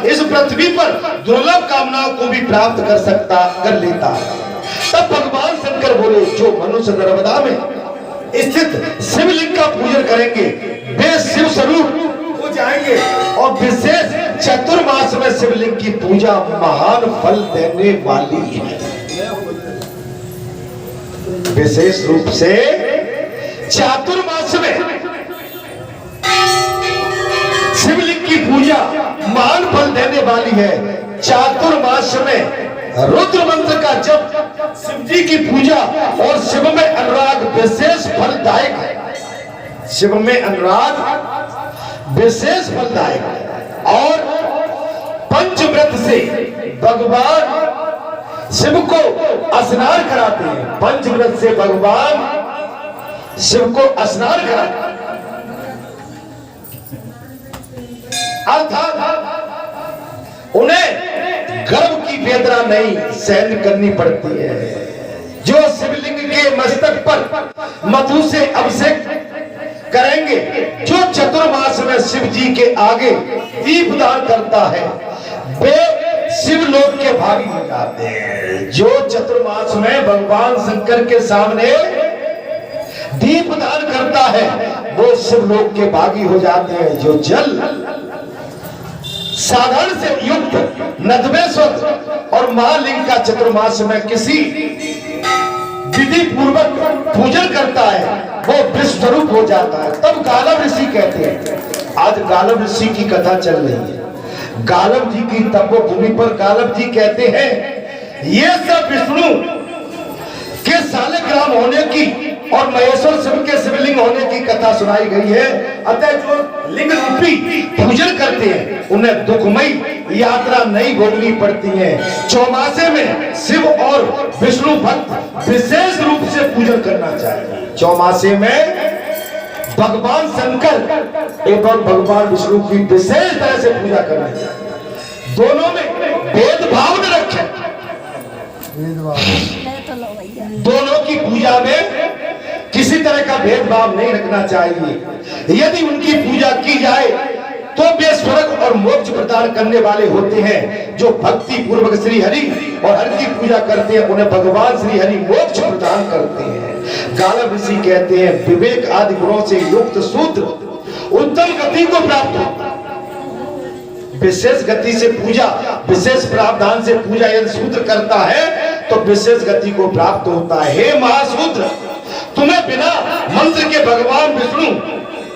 इस पृथ्वी पर दुर्लभ कामनाओं को भी प्राप्त कर लेता है। तब भगवान शंकर बोले, जो मनुष्य नर्मदा में स्थित शिवलिंग का पूजन करेंगे वे शिव स्वरूप हो जाएंगे, और विशेष चतुर्मास में शिवलिंग की पूजा महान फल देने वाली है। विशेष रूप से चातुर्मास में शिवलिंग की पूजा महान फल देने वाली है। चातुर्मास में रुद्र मंत्र का जप, शिव जी की पूजा और शिव में अनुराग विशेष फलदायक है। शिव में अनुराग विशेष फलदायक है। और पंचव्रत से भगवान शिव को स्नान कराते हैं। पंचव्रत से भगवान शिव को स्नान कराते हैं, अर्थात उन्हें गर्भ की वेदना नहीं सहन करनी पड़ती है। जो शिवलिंग के मस्तक पर मधु से अभिषेक करेंगे, जो चतुर्मास में शिव जी के आगे दीपदान करता है, वे शिवलोक के भागी हो जाते हैं। जो चतुर्मास में भगवान शंकर के सामने दीपदान करता है, वो शिवलोक के भागी हो जाते हैं। जो जल साधारण से युक्त नदवेश्वर और महालिंग का चतुर्मास में किसी विधि पूर्वक पूजन करता है, वो विश्वरूप हो जाता है। तब गालव ऋषि कहते हैं, आज गालव ऋषि की कथा चल रही है। गालव जी की तपोभूमि पर गालव जी कहते हैं, ये सब विष्णु के सालग्राम होने की और महेश्वर शिव के शिवलिंग होने की कथा सुनाई गई है। अतः जो लिंग रूपी पूजन करते हैं, उन्हें दुखमयी यात्रा नहीं भोगनी पड़ती है। चौमासे में शिव और विष्णु भक्त विशेष रूप से पूजन करना चाहिए। चौमासे में भगवान शंकर एवं भगवान विष्णु की विशेष तरह से पूजा करनी चाहिए। दोनों में भेदभाव न रखें। दोनों की पूजा में किसी तरह का भेदभाव नहीं रखना चाहिए। यदि उनकी पूजा की जाए तो वे स्वर्ग और मोक्ष प्रदान करने वाले होते हैं। जो भक्ति पूर्वक श्री हरि और हरि की पूजा करते हैं, उन्हें भगवान श्री हरि मोक्ष प्रदान करते हैं। गालव ऋषि कहते हैं, विवेक आदि गुणों से युक्त शूद्र उत्तम गति को प्राप्त होता है। विशेष गति से पूजा, विशेष प्रावधान से पूजा यदि शूद्र करता है तो विशेष गति को प्राप्त होता है। हे महाशूद्र, तुम्हें बिना मंत्र के भगवान विष्णु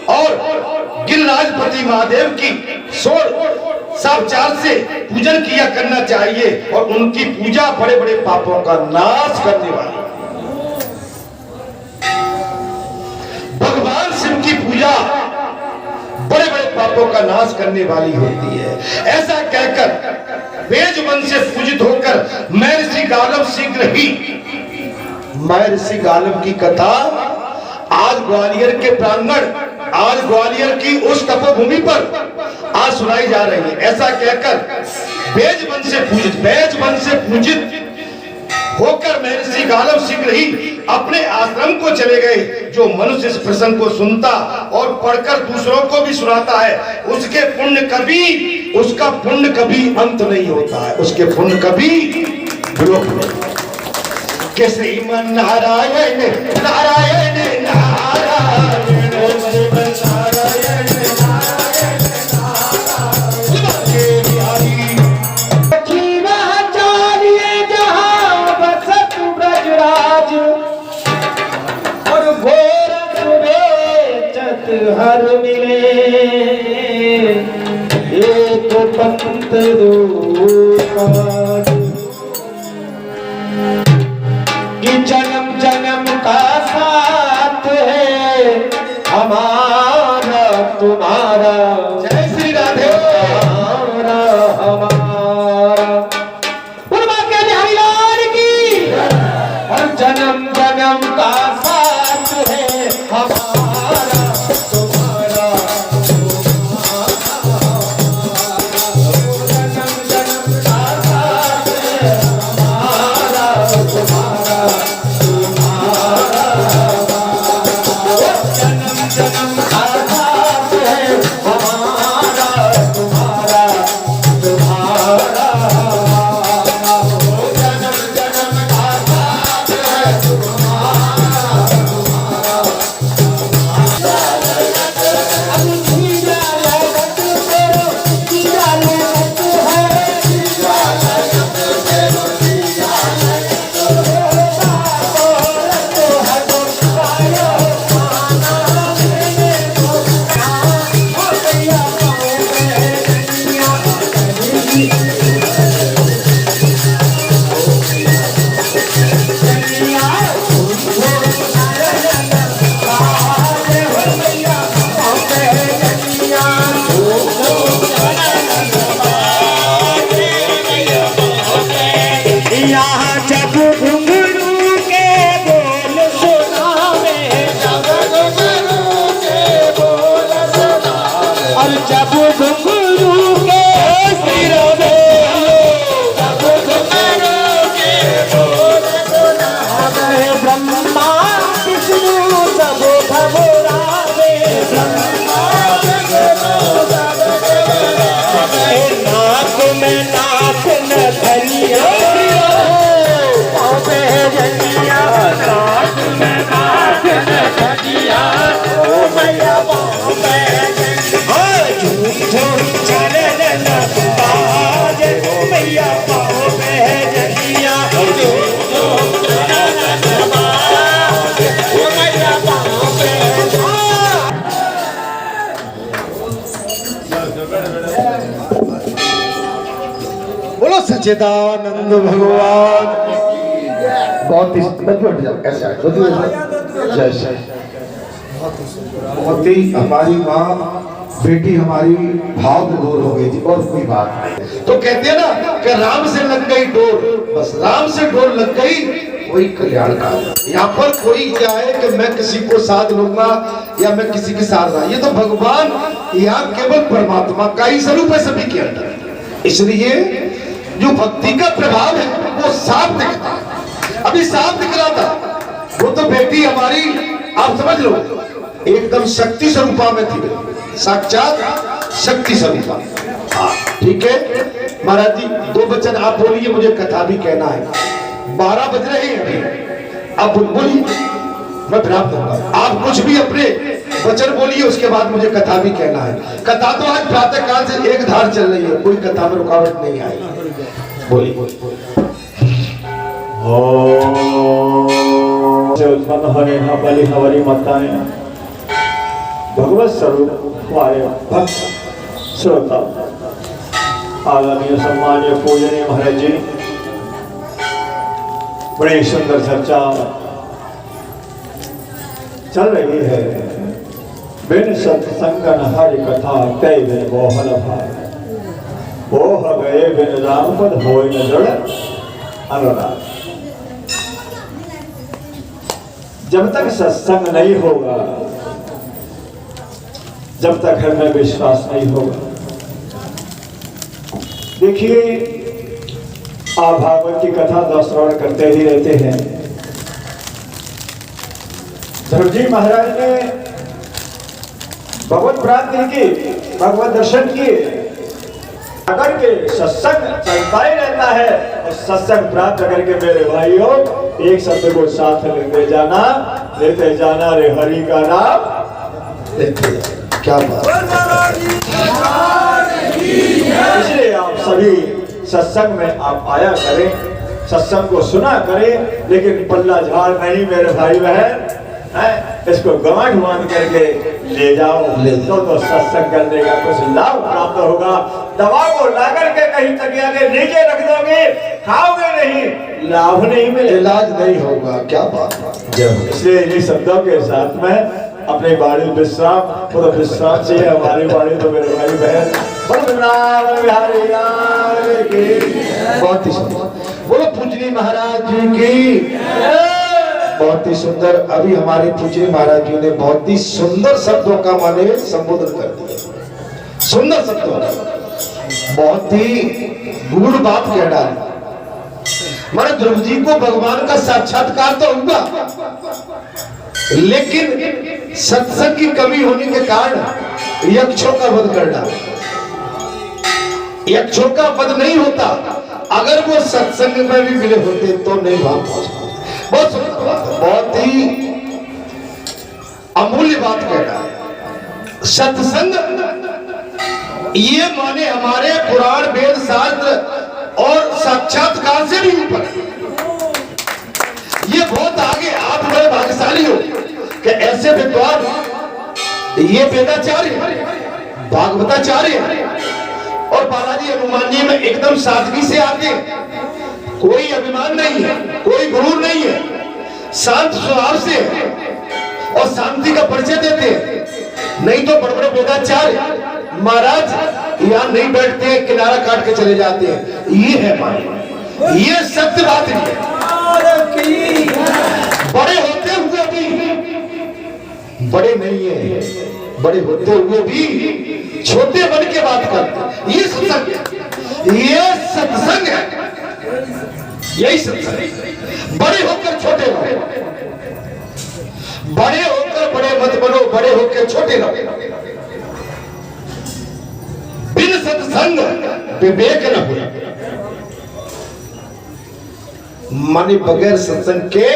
और गिरिराजपति महादेव की 16 से पूजन किया करना चाहिए, और उनकी पूजा बड़े बड़े पापों का नाश करने वाली। भगवान शिव की पूजा बड़े बड़े पापों का नाश करने वाली होती है। ऐसा कहकर वेद वंश से पूजित होकर महर्षि गालव शीघ्र ही, महर्षि गालव की कथा आज ग्वालियर के प्रांगण, आज ग्वालियर की उस तपोभूमि पर आज सुनाई जा रही है। ऐसा कहकर वेद वंश से पूजित होकर महर्षि गालव शीघ्र ही अपने आश्रम को चले गए। जो मनुष्य इस प्रसंग को सुनता और पढ़कर दूसरों को भी सुनाता है, उसका पुण्य कभी अंत नहीं होता है, उसके पुण्य कभी विलोप नहीं। कि श्रीमन नारायण नारायण नारायण हर मिले एक पंत कि जन्म जन्म का साथ है हमारा तुम्हारा। जय श्री राधे। हमारा उर्मा के हरिलाल की, और जन्म जन्म का साथ है हमारा। जन्म जन्म का साथ है हमारा। सच्चिदानंद भगवान। बहुत ही कैसे आए? जय श्री बहुत ही हमारी माँ बेटी हमारी भाव दूर हो गई थी और कोई बात नहीं। तो कहते हैं ना कि राम से लग गई डोर, बस राम से डोर लग गई कोई कल्याण का। यहाँ पर कोई क्या है कि मैं किसी को साथ लूंगा या मैं किसी के साथ रहा, ये तो भगवान यहाँ केवल परमात्मा का ही स्वरूप है सभी के अंदर। इसलिए जो भक्ति का प्रभाव है वो साफ दिखता है। अभी साफ दिख रहा था, वो तो बेटी हमारी आप समझ लो एकदम शक्ति स्वरूपा में थी, साक्षात शक्ति स्वरूपा। हाँ ठीक है महाराज जी, 2 वचन आप बोलिए, मुझे कथा भी कहना है। 12 बज रहे हैं अभी, आप बोलिए, मैं प्राप्त दूंगा। आप कुछ भी अपने वचन बोलिए, उसके बाद मुझे कथा भी कहना है। कथा तो आज प्रातः काल से एक धार चल रही है, कोई कथा में रुकावट नहीं आई। बोलिए उत्पन्न होने बलि हवरी मताएं भगवत स्वरूप वाले भक्त श्रोता आदरणीय सम्मानीय पूजनीय महाराज जी, बड़ी सुंदर चर्चा चल रही है। बिन सत्संगन हरि कथा तय बिन मोहन भाई, मोह गए बिन राम पद होय न जड़ अनुराग। जब तक सत्संग नहीं होगा, जब तक घर में विश्वास नहीं होगा। देखिए आप भागवत की कथा तो श्रवण करते ही रहते हैं। ध्रुव जी महाराज ने भगवत प्राप्ति की, भगवत दर्शन किए, अगर के सत्संग चलता ही रहता है और सत्संग प्राप्त करके मेरे भाइयों एक शब्द को साथ लेते जाना रे हरि का नाम लेते जाना। क्या बात। इसलिए आप सभी सत्संग में आप आया करें, सत्संग को सुना करें, लेकिन पल्ला झाड़ नहीं मेरे भाई बहन है, इसको गवाठ बांध करके ले जाओ तो सत्संग करने का कुछ लाभ प्राप्त होगा। दवा को ला करके कहीं तकिया के नीचे रख दोगे, खाओगे नहीं, लाभ नहीं मिले, इलाज नहीं होगा। क्या बात। इसलिए इन शब्दों के साथ में अपनी बाड़ी विश्राम, पूरा विश्राम चाहिए हमारी बाड़ी तो मेरे भाई बहन बहुत ही सुंदर। बोलो पूजनीय महाराज जी की, बहुत ही सुंदर। अभी हमारे पूजनीय महाराज जी ने बहुत ही सुंदर शब्दों का माने संबोधन कर दिया, सुंदर शब्दों का, बहुत ही गूढ़ बात कह डाली। माने ध्रुव जी को भगवान का साक्षात्कार तो हुआ, लेकिन सत्संग की कमी होने के कारण यक्षों का वध कर डाला। यक्षों का वध नहीं होता अगर वो सत्संग में भी मिले होते तो नहीं वहां पहुंच पाते। बहुत सुंदर बात, बहुत ही अमूल्य बात कह रहा है। सत्संग ये माने हमारे पुराण वेद शास्त्र और साक्षात्कार से भी ऊपर, ये बहुत आगे। आप बड़े भाग्यशाली हो कि ऐसे विद्वान, ये वेदाचार्य भागवताचार्य और बालाजी हनुमान जी में एकदम सादगी से आते, कोई अभिमान नहीं है, कोई गुरूर नहीं है, शांत स्वभाव से और शांति का परिचय देते हैं। नहीं तो बड़े बड़े वेदाचार्य महाराज यहाँ नहीं बैठते हैं, किनारा काट के चले जाते हैं। ये है माने, ये सत्य बात है। बड़े होते हुए भी बड़े नहीं है, बड़े होते हुए भी छोटे बन के बात करते। ये सत्संग, ये सत्संग है, यही सत्संग। बड़े होकर छोटे रहो, बड़े होकर बड़े मत बनो, बड़े होकर छोटे रहो। बिन सत्संग विवेक न हो, माने बगैर सत्संग के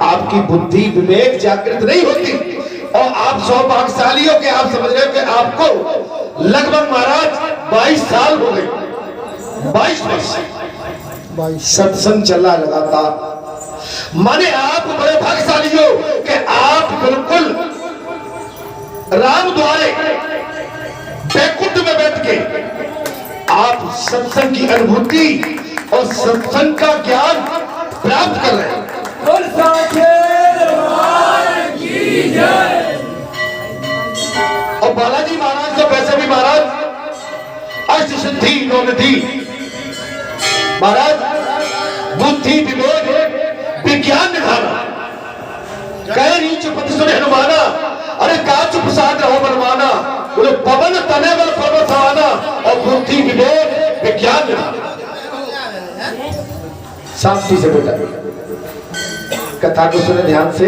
आपकी बुद्धि विवेक जागृत नहीं होती। और आप सौभाग्यशाली हो कि आप समझ रहे हो कि आपको लगभग महाराज 22 साल हो गए, 22 वर्ष सत्संग चला लगातार। माने आप बड़े भाग्यशाली हो कि आप बिल्कुल राम द्वारे बैकुंठ में बैठ के आप सत्संग की अनुभूति और सत्संग का ज्ञान प्राप्त कर रहे हैं। बोल साचे दरबार की जय। और बालाजी महाराज तो वैसे भी महाराज अष्ट सिद्धि नौनिधि महाराज, बुद्धि विवेक विज्ञान निधाना, कह नीच पति सुने हनुमाना, अरे काच प्रसाद रहो बनवाना, बोले पवन तने बल पर्वत सवाना, और बुद्धि विवेक विज्ञान निधाना। शांति से बोला, कथा को सुने ध्यान से,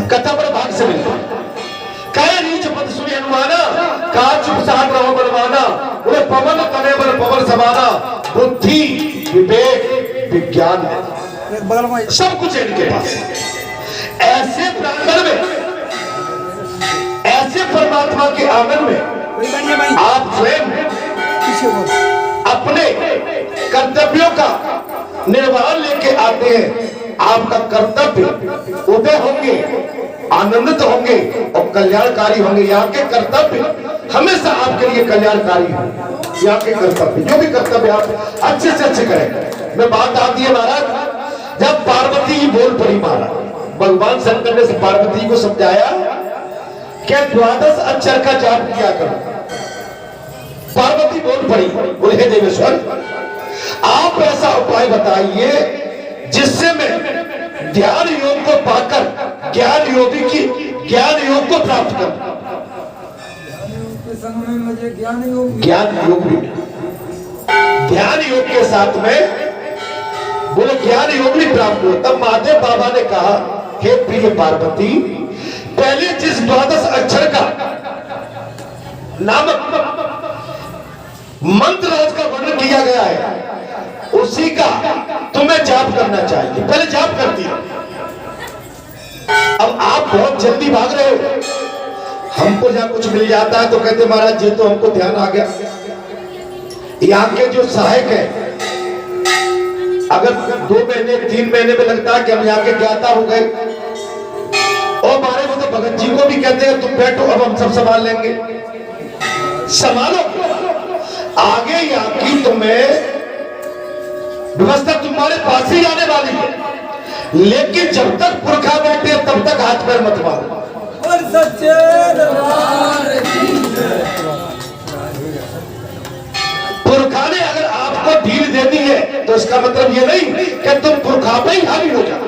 कथा बड़े भाग से मिलती है। कह नीच पति सुने हनुमाना, काच प्रसाद रहो बनवाना, बोले पवन तने बल पवन सवाना, बुद्धि विवेक विज्ञान है, सब कुछ है इनके पास। ऐसे प्रांगण में, ऐसे परमात्मा के आंगन में आप स्वयं अपने कर्तव्यों का निर्वाह लेके आते हैं। आपका कर्तव्य उदय होंगे, आनंदित होंगे और कल्याणकारी होंगे। यहाँ के कर्तव्य हमेशा आपके लिए कल्याणकारी होंगे। यहाँ के कर्तव्य, जो भी कर्तव्य आप अच्छे से अच्छे करें। मैं बात आती है महाराज, जब पार्वती बोल पड़ी महाराज, भगवान शंकर ने पार्वती को समझाया क्या 12 अक्षर का जाप किया करो। पार्वती बोल पड़ी, बोले हे देवेश्वर, आप ऐसा उपाय बताइए जिससे मैं ध्यान योग को पाकर ज्ञान योग को प्राप्त करूं। मुझे ज्ञान योग भी, ध्यान योग के साथ में बोले ज्ञान योग भी प्राप्त हो। तब महादेव बाबा ने कहा, हे प्रिय पार्वती, पहले जिस 12 अक्षर का नामक मंत्र राज का वर्णन किया गया है, उसी का तुम्हें जाप करना चाहिए। पहले जाप करती है। अब आप बहुत जल्दी भाग रहे हो, हमको जहां कुछ मिल जाता है तो कहते महाराज जी तो हमको ध्यान आ गया। यहाँ के जो सहायक है, अगर 2 महीने 3 महीने में लगता है कि हम यहाँ के ज्ञाता हो गए, और हमारे वो तो भगत जी को भी कहते हैं तुम बैठो अब हम सब संभाल लेंगे। संभालो, आगे यहाँ की तुम्हें व्यवस्था तुम्हारे पास ही आने वाली है, लेकिन जब तक पुरखा बैठे तब तक हाथ पैर मत मारो। और सच्चे दरबार की जय। पुरखा ने अगर आपको ढील दे दी है तो इसका मतलब ये नहीं कि तुम पुरखा पे ही हावी हो जाओ।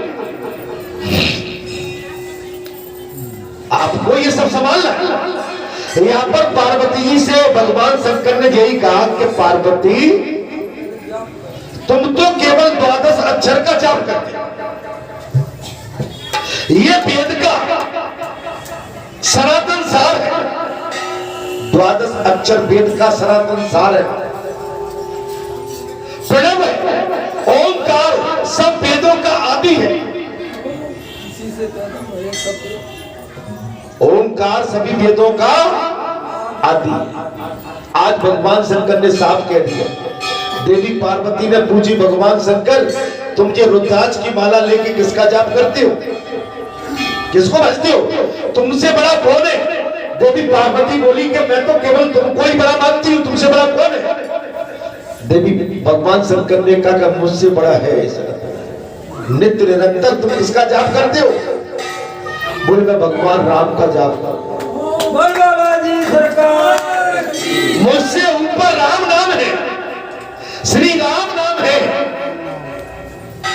आपको ये सब संभालना है। यहाँ पर पार्वती जी से भगवान शंकर ने यही कहा कि पार्वती तुम तो केवल 12 अक्षर का जाप करते हो, ये वेद का सनातन सार है। 12 अक्षर वेद का सनातन सार है। प्रणव है, ओंकार सब वेदों का आदि है। ओंकार सभी वेदों का आदि। आज भगवान शंकर ने साफ कह दिया। देवी पार्वती ने पूछी, भगवान शंकर तुम ये रुद्राक्ष की माला लेके किसका जाप करते हो, किसको भजते हो, तुमसे बड़ा कौन है? देवी पार्वती बोली कि मैं तो केवल तुमको ही बड़ा मानती हूँ, तुमसे बड़ा कौन है? देवी भगवान शंकर ने कहा कि मुझसे बड़ा है नित्य निरंतर तुम किसका जाप करते हो? बोले मैं भगवान राम का जाप करता हूं। बालाजी सरकार, मुझसे ऊपर राम नाम है, श्री राम नाम है,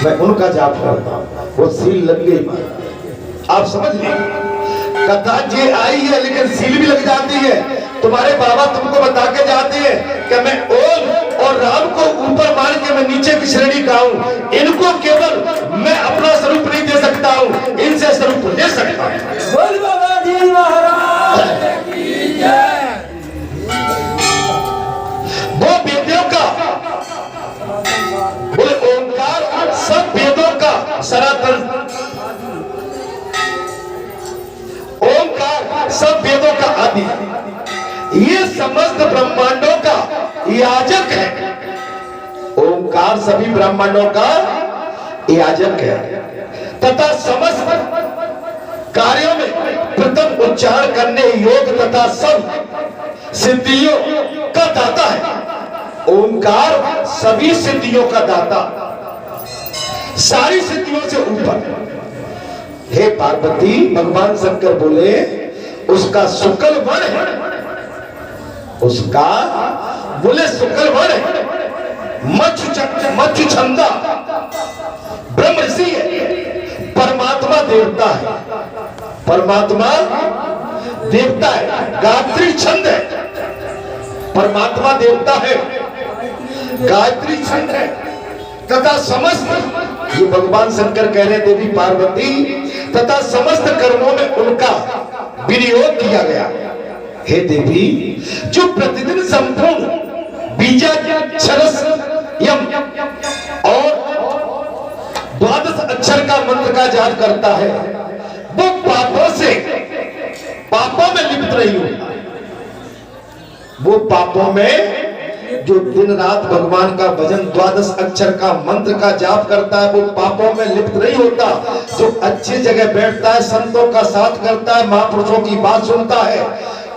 मैं उनका जाप करता हूं। वो सील लग गई। आप समझ लीजिए, कथा ये आई है लेकिन सील भी लग जाती है। तुम्हारे बाबा तुमको बता के जाते हैं कि मैं ओम और राम को ऊपर मान के मैं नीचे की श्रेणी का हूं। इनको केवल मैं अपना स्वरूप नहीं दे सकता हूं, इनसे स्वरूप दे सकता हूं। बोल बालाजी महाराज की जय। वो वेदों का, बोले ओंकार सब वेदों का सनातन, ओंकार सब वेदों का आदि, ये समस्त ब्रह्मांडों का याजक है। ओंकार सभी ब्रह्मांडों का याजक है तथा समस्त कार्यों में प्रथम उच्चारण करने योग्य तथा सब सिद्धियों का दाता है। ओंकार सभी सिद्धियों का दाता, सारी सिद्धियों से ऊपर। हे पार्वती, भगवान शंकर बोले उसका शुक्ल वर्ण है, उसका बोले शुक्ल वर्ण है, मच्छु छंदा ब्रह्म ऋषि है, परमात्मा देवता है, परमात्मा देवता है, गायत्री छंद है, परमात्मा देवता है, गायत्री छंद है, तथा समस्त, ये भगवान शंकर कह रहे देवी पार्वती, तथा समस्त कर्मों में उनका विनियोग किया गया। हे देवी, जो प्रतिदिन संपूर्ण बीजाक्षरस यम और 12 अक्षर का मंत्र का जाप करता है, वो पापों में लिप्त नहीं होता। वो पापों में, जो दिन रात भगवान का भजन 12 अक्षर का मंत्र का जाप करता है, वो पापों में लिप्त नहीं होता। जो अच्छी जगह बैठता है, संतों का साथ करता है, महापुरुषों की बात सुनता है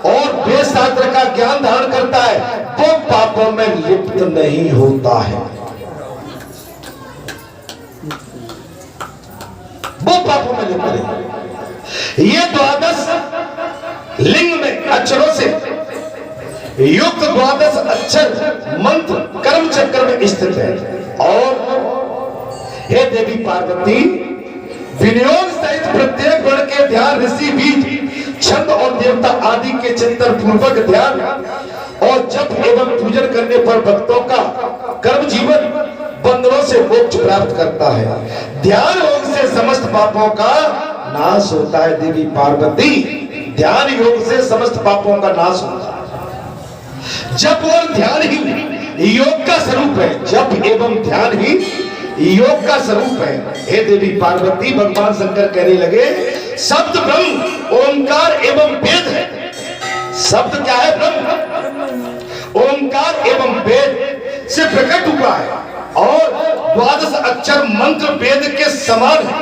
और वेद शास्त्र का ज्ञान धारण करता है, वो पापों में लिप्त नहीं होता है, वो पापों में लिप्त नहीं। ये 12 लिंग में अक्षरों से युक्त 12 अक्षर मंत्र कर्म चक्र में स्थित है। और हे देवी पार्वती, विनियोग सहित प्रत्येक गण के ध्यान, ऋषि बीज छंद और देवता आदि के चिंतन पूर्वक ध्यान और जप एवं पूजन करने पर भक्तों का कर्म जीवन बंधनों से मोक्ष प्राप्त करता है। ध्यान योग से समस्त पापों का नाश होता है। देवी पार्वती, ध्यान योग से समस्त पापों का नाश होता है। जप और ध्यान ही योग का स्वरूप है, जप एवं ध्यान ही योग का स्वरूप है। हे देवी पार्वती, भगवान शंकर कहने लगे शब्द ब्रह्म ओंकार एवं वेद है। शब्द क्या है? ब्रह्म, ओंकार एवं वेद से प्रकट हुआ है और 12 अक्षर मंत्र वेद के समान है।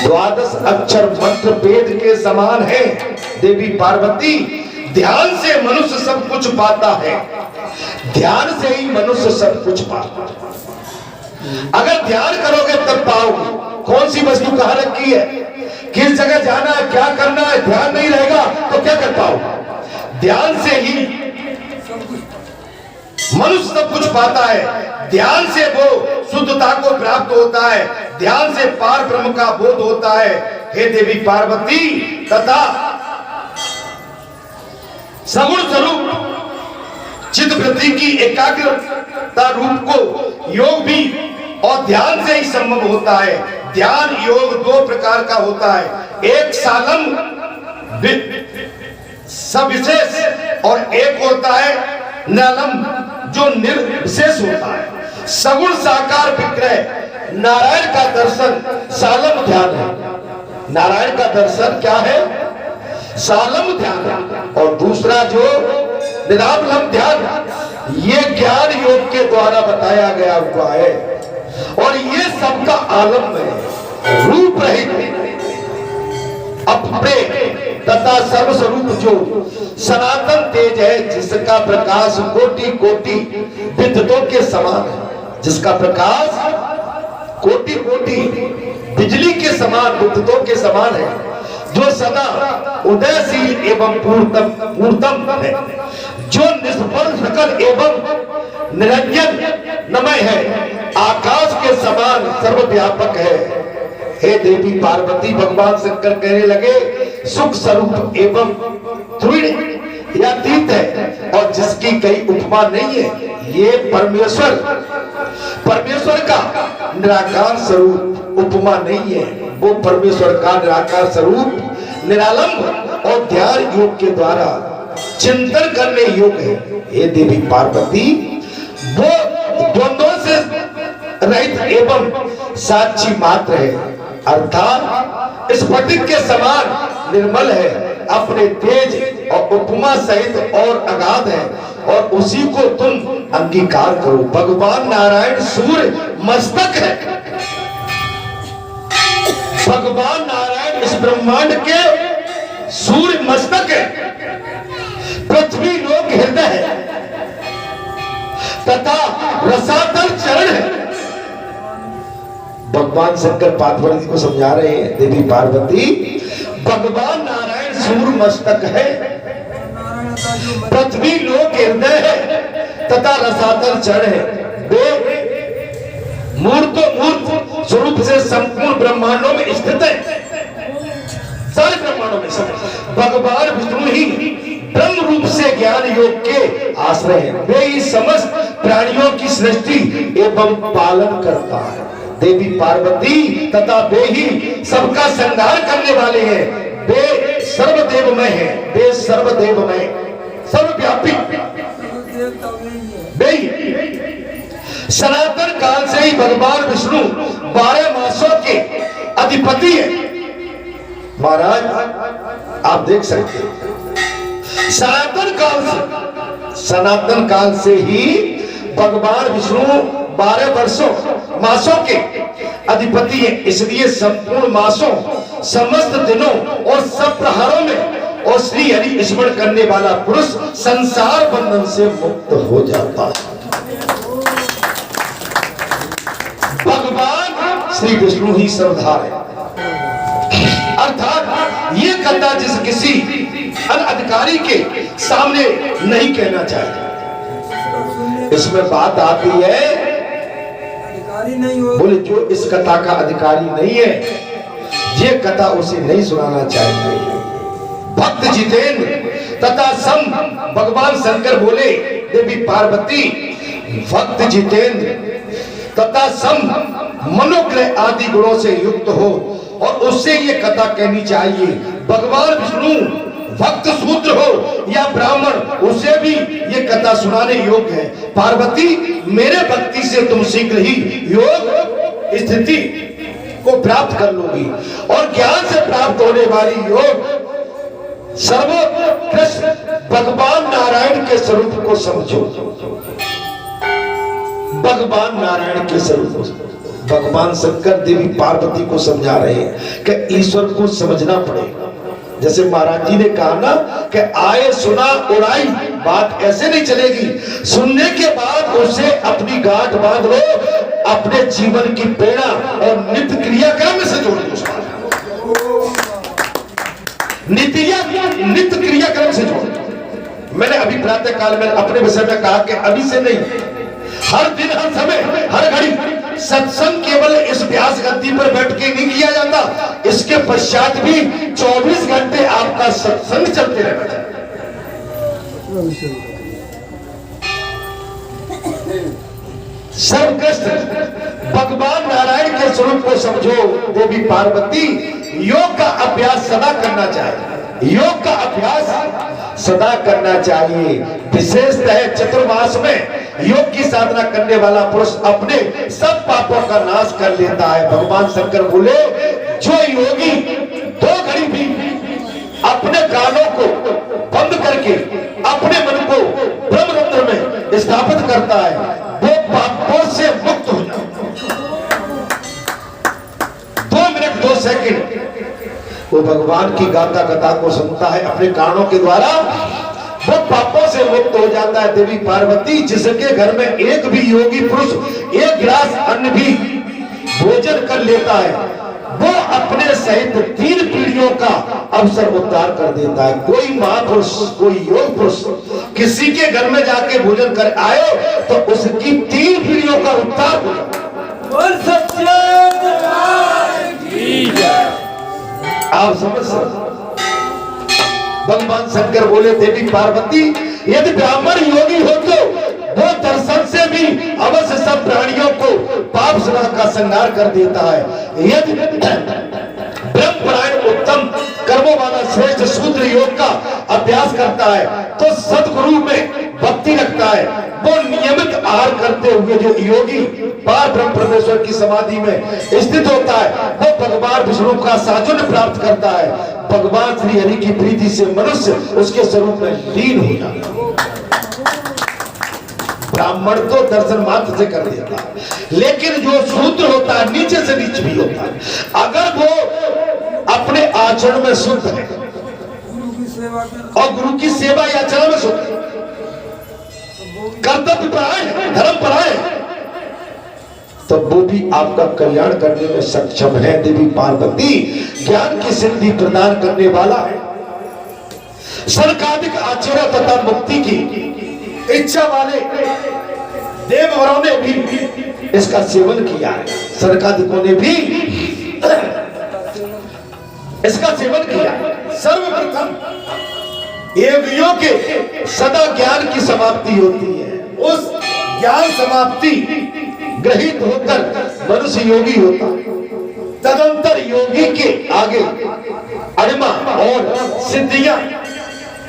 12 अक्षर मंत्र वेद के समान है। देवी पार्वती, ध्यान से मनुष्य सब कुछ पाता है, ध्यान से ही मनुष्य सब कुछ पाता है। अगर ध्यान करोगे तब पाओगे। कौन सी वस्तु कहां रखी है, किस जगह जाना है, क्या करना है, ध्यान नहीं रहेगा तो क्या कर पाओगे? ध्यान से ही मनुष्य सब कुछ पाता है, ध्यान से वो शुद्धता को प्राप्त होता है, ध्यान से पार ब्रह्म का बोध होता है। हे देवी पार्वती, तथा सगुण स्वरूप चित्त वृत्ति की एकाग्रता रूप को योग भी और ध्यान से ही संभव होता है। ध्यान योग 2 प्रकार का होता है, एक सालम सविशेष और एक होता है निरालम जो निर्विशेष होता है। सगुण साकार विग्रह नारायण का दर्शन सालम ध्यान है। नारायण का दर्शन क्या है? सालम ध्यान। और दूसरा जो निरालम ध्यान, ये ज्ञान योग के द्वारा बताया गया हुआ है और ये सबका आलम है, रूप रहित अपने तथा सर्वस्वरूप जो सनातन तेज है, जिसका प्रकाश कोटि कोटि विद्युतों के समान है, जिसका प्रकाश कोटि कोटि बिजली के समान विद्युतों के समान है, जो सदा उदयशील एवं पूर्णतम है, जो निष्फल सकल एवं निरंजन नमय है, आकाश के समान सर्वव्यापक है। हे देवी पार्वती, भगवान शंकर कहने लगे सुख स्वरूप एवं दृढ़ या तीत है और जिसकी कई उपमा नहीं है। ये परमेश्वर का निराकार स्वरूप उपमा नहीं है, वो परमेश्वर का निराकार स्वरूप निरालंब और ध्यान योग के द्वारा चिंतन करने योग्य है। हे देवी पार्वती, वो द्वंद्वों से रहित एवं साक्षी मात्र है, अर्थात स्फटिक के समान निर्मल है, अपने तेज और उपमा सहित और अगाध है और उसी को तुम अंगीकार करो। भगवान नारायण सूर्य मस्तक है, भगवान नारायण इस ब्रह्मांड के सूर्य मस्तक है, पृथ्वी लोक हृदय है, तथा रसातल चरण है। भगवान शंकर पार्वती को समझा रहे हैं, देवी पार्वती भगवान नारायण सूर्य मस्तक है, पृथ्वी लोक हृदय है तथा रसातल चरण है। वे मूर्त स्वरूप से संपूर्ण ब्रह्मांडों में स्थित है, सारे ब्रह्मांडों में स्थित। भगवान विष्णु ही ब्रह्म रूप से ज्ञान योग के आश्रय है। वे ही समस्त प्राणियों की सृष्टि एवं पालन करता है। देवी पार्वती तथा वे ही सबका संहार करने वाले हैं। वे सर्वदेवमय है, वे सर्वदेवमय सर्वव्यापी वे सनातन काल से ही भगवान विष्णु 12 मासों के अधिपति है। महाराज आप देख सकते हैं, सनातन काल से ही भगवान विष्णु 12 मासों के अधिपति है। इसलिए संपूर्ण मासों, समस्त दिनों और सब प्रहरों में और श्री हरि स्मरण करने वाला पुरुष संसार बंधन से मुक्त हो जाता है। भगवान श्री विष्णु ही सर्वधार है। अर्थात ये कथा जिस किसी अनधिकारी के सामने नहीं कहना चाहिए। इसमें बात आती है, बोले जो इस कथा का अधिकारी नहीं है, ये कथा उसे नहीं सुनाना चाहिए। भक्त जितेंद्र तथा सम भगवान शंकर बोले, देवी पार्वती भक्त जितेंद्र तथा सम मनोग्रह आदि गुणों से युक्त हो और उससे ये कथा कहनी चाहिए। भगवान विष्णु भक्त शूद्र हो या ब्राह्मण, उसे भी ये कथा सुनाने योग्य है। पार्वती मेरे भक्ति से तुम शीघ्र ही योग स्थिति को प्राप्त कर लोगी और ज्ञान से प्राप्त होने वाली योग सर्वोत्कृष्ट भगवान नारायण के स्वरूप को समझो। भगवान नारायण के स्वरूप भगवान शंकर देवी पार्वती को समझा रहे हैं कि ईश्वर को समझना पड़ेगा। जैसे महाराज जी ने कहा ना कि आए सुना उड़ाई, बात ऐसे नहीं चलेगी। सुनने के बाद उसे अपनी गांठ बांध लो, अपने जीवन की प्रेरणा और नित्य क्रियाक्रम में से जोड़ दो। नित्य क्रियाक्रम से जोड़। मैंने अभी प्रातः काल में अपने विषय में कहा कि अभी से नहीं, हर दिन, हर समय, हर घड़ी सत्संग केवल इस व्यास गद्दी पर बैठ के नहीं किया जाता, इसके पश्चात भी 24 घंटे आपका सत्संग चलते रहना चाहिए। सर्वश्रेष्ठ भगवान नारायण के स्वरूप को समझो। देवी पार्वती योग का अभ्यास सदा करना चाहिए, योग का अभ्यास सदा करना चाहिए। विशेषतः चतुर्मास में योग की साधना करने वाला पुरुष अपने सब पापों का नाश कर लेता है। भगवान शंकर बोले, जो योगी 2 घड़ी भी अपने कानों को बंद करके अपने मन को ब्रह्मरंध्र में स्थापित करता है, वो पापों से मुक्त हो जाता है। 2 मिनट 2 सेकंड वो भगवान की गाथा कथा को सुनता है अपने कानों के द्वारा, वो पापों से मुक्त हो जाता है। देवी पार्वती जिसके घर में एक भी योगी पुरुष 1 गिलास अन्न भी भोजन कर लेता है, वो अपने सहित 3 पीढ़ियों का अवसर उद्धार कर देता है। कोई महापुरुष, कोई योग पुरुष किसी के घर में जाके भोजन कर आए तो उसकी 3 पीढ़ियों का उद्धार हो जाता है। आप समझ सकते। भगवान शंकर बोले, देवी पार्वती यदि ब्राह्मण योगी हो तो वो दर्शन से भी अवश्य सब प्राणियों को पाप का संहार कर देता है। यदि ब्रह्मपरायण उत्तम कर्मों वाला श्रेष्ठ शूद्र योग का अभ्यास करता है तो सदगुरु में भक्ति रखता है, वो नियमित आहार करते हुए जो योगी पार ब्रह्म परमेश्वर की समाधि में स्थित होता है, वो भगवान विष्णु का साजुन्य प्राप्त करता है। भगवान श्री हरि की प्रीति से मनुष्य उसके स्वरूप में लीन हो जाता है। ब्राह्मण तो दर्शन मात्र से कर देता है, लेकिन जो शूद्र होता है नीचे से नीच भी होता है, अगर वो अपने आचरण में शुद्ध है और गुरु की सेवा या आचरण में शुद्ध है कर्तव्य परायण, धर्म परायण, तो वो भी आपका कल्याण करने में सक्षम है। देवी पार्वती ज्ञान की सिद्धि प्रदान करने वाला है। सर्गाधिक आचरण तथा मुक्ति की इच्छा वाले देववरों ने भी इसका सेवन किया है। सर्गाधिकों ने भी इसका सेवन किया। सर्वप्रथम योगियों के सदा ज्ञान की समाप्ति होती है। उस ज्ञान समाप्ति ग्रहित होकर मनुष्य योगी होता है। तदंतर योगी के आगे अणिमा और सिद्धियां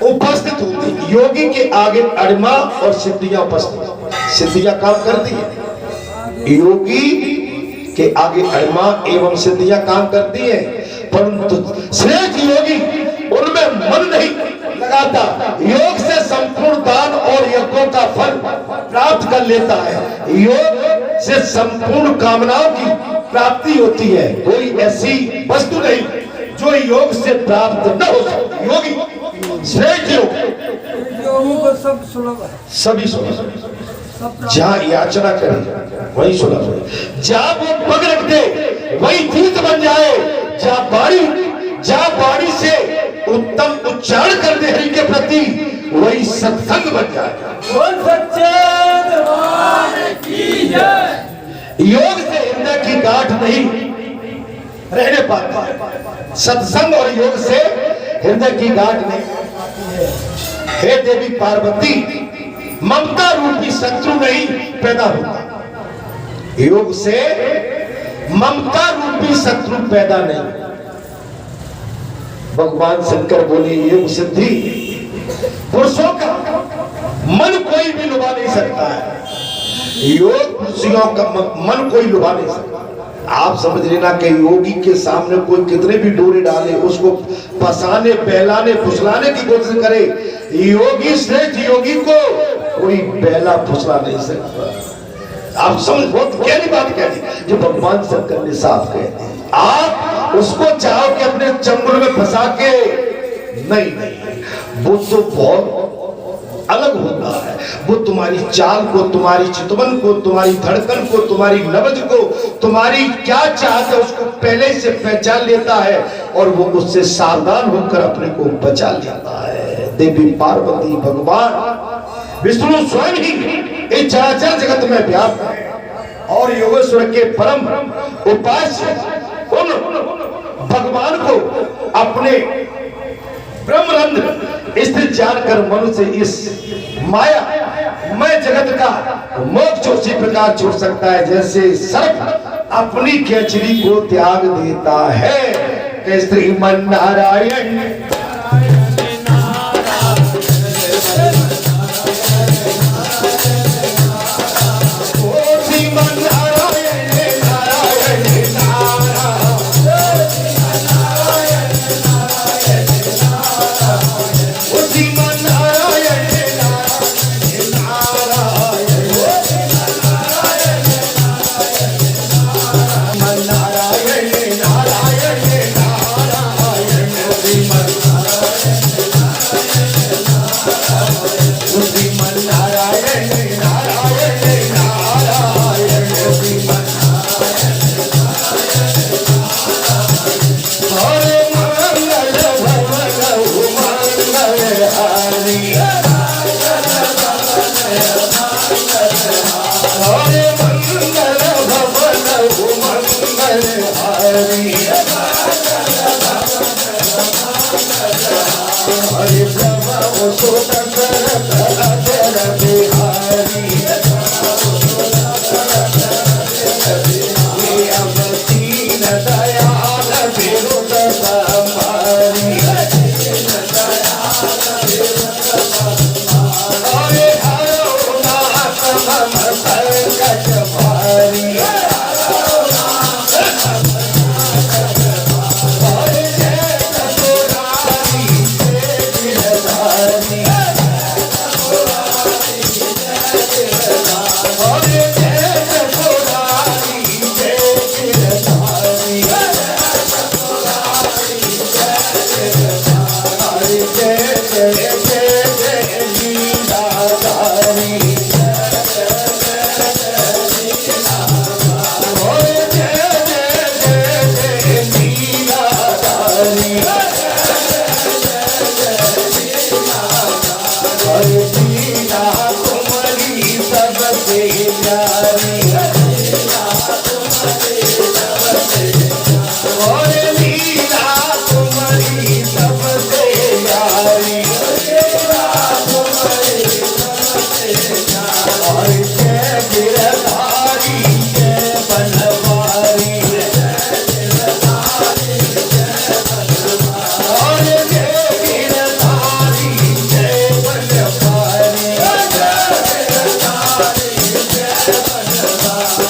उपस्थित होती। योगी के आगे अणिमा और सिद्धियां उपस्थित। सिद्धियां काम करती है, योगी के आगे अणिमा एवं सिद्धियां काम करती है, परंतु श्रेष्ठ योगी उनमें मन नहीं लगाता। योग से संपूर्ण दान और यज्ञों का फल प्राप्त कर लेता है। योग से संपूर्ण कामनाओं की प्राप्ति होती है। कोई ऐसी वस्तु नहीं जो योग से प्राप्त न हो सकती। योगी श्रेष्ठ योगी को सब सुलभ है, सभी सुलभ। जहाँ याचना करे वही सुलभ है। जहाँ वो पग रख दे वही तीर्थ बन जाए। जहाँ बाणी से उत्तम उच्चारण कर दे हरि के प्रति वही सत्संग बन जाए। बोल सच्चे दरबार की जय। योग से हृदय की गांठ नहीं रहने पाता। सत्संग और योग से हृदय की गांठ नहीं। हे देवी पार्वती, ममता रूपी शत्रु नहीं पैदा होता। योग से ममता रूपी शत्रु पैदा नहीं। भगवान शंकर बोले योग सिद्धि पुरुषों का मन कोई भी लुभा नहीं सकता है। योग पुरुषों का मन कोई लुभा नहीं सकता। आप समझ लेना कि योगी के सामने कोई कितने भी डोरे डाले, उसको फंसाने, बहलाने, फुसलाने की कोशिश करे, योगी श्रेष्ठ योगी को कोई बहला फुसला नहीं सकता। आप समझ, बहुत गहरी बात कह दी जो भगवान शंकर ने साफ कह दी। आप उसको चाहो कि अपने चंगुल में फंसा के, नहीं, वो तो बहुत अलग होता है। वो तुम्हारी चाल को, तुम्हारी चितवन को, तुम्हारी धड़कन को, तुम्हारी नब्ज को, तुम्हारी क्या चाहत है उसको पहले से पहचान लेता है और वो उससे सावधान होकर अपने को बचा लेता है। देवी पार्वती, भगवान विष्णु स्वयं ही इस चराचर जगत में व्याप्त है और योगेश्वर के परम उपास्य उन भगवान को अपने ब्रह्मरंध्र स्थित जानकर मनुष्य इस माया मैं जगत का मोक्ष उसी प्रकार छोड़ सकता है जैसे सर्प अपनी केचरी को त्याग देता है। श्रीमन नारायण नारायण और जय गिरधारी जय बनवारी और जय गिरधारी जय बनवारी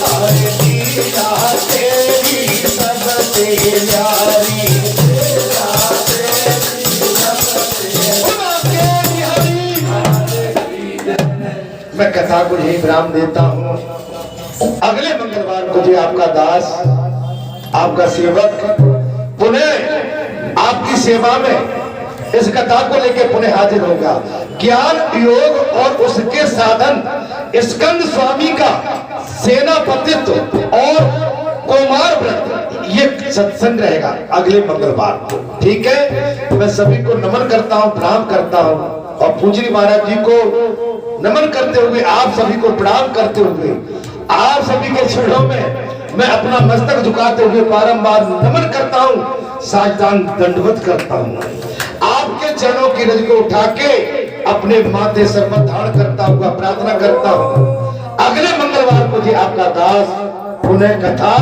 और लीला तेरी सबसे प्यारी मैं कथा को यही विराम देता हूँ। अगले मंगलवार को भी आपका दास, आपका सेवक पुनः आपकी सेवा में इस कथा को लेकर पुनः हाजिर होगा। ज्ञान योग और उसके साधन, स्कंद स्वामी का सेनापतित्व और कुमार व्रत, ये सत्संग रहेगा अगले मंगलवार को। ठीक है, मैं सभी को नमन करता हूँ, प्रणाम करता हूँ और पूजनी महाराज जी को नमन करते हुए, आप सभी को प्रणाम करते हुए, आप सभी के चरणों में मैं अपना मस्तक झुकाते हुए बारंबार नमन करता हूँ, साष्टांग दंडवत करता हूँ। आपके चरणों की रज को उठा के अपने माथे सर पर धारण करता हुआ प्रार्थना करता हूँ। अगले मंगलवार को जी आपका दास पुनः कथा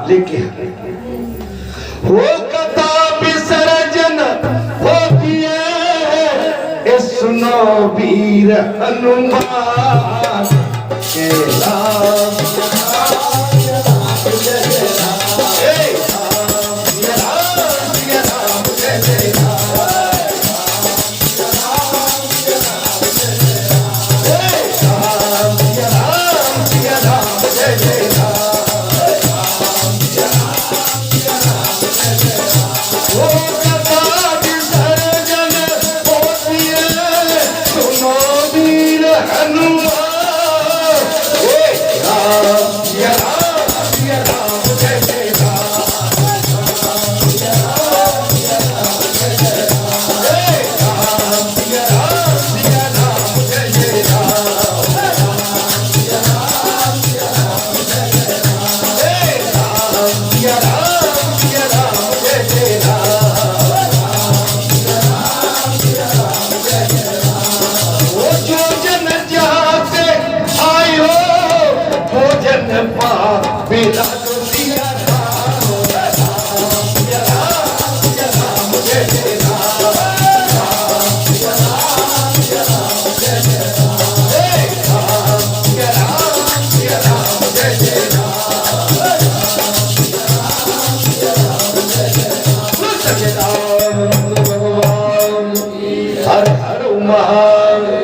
लेके हो। कथा विसर्जन होती है, सुनो वीर हनुमान के नाम। हर हर महादेव।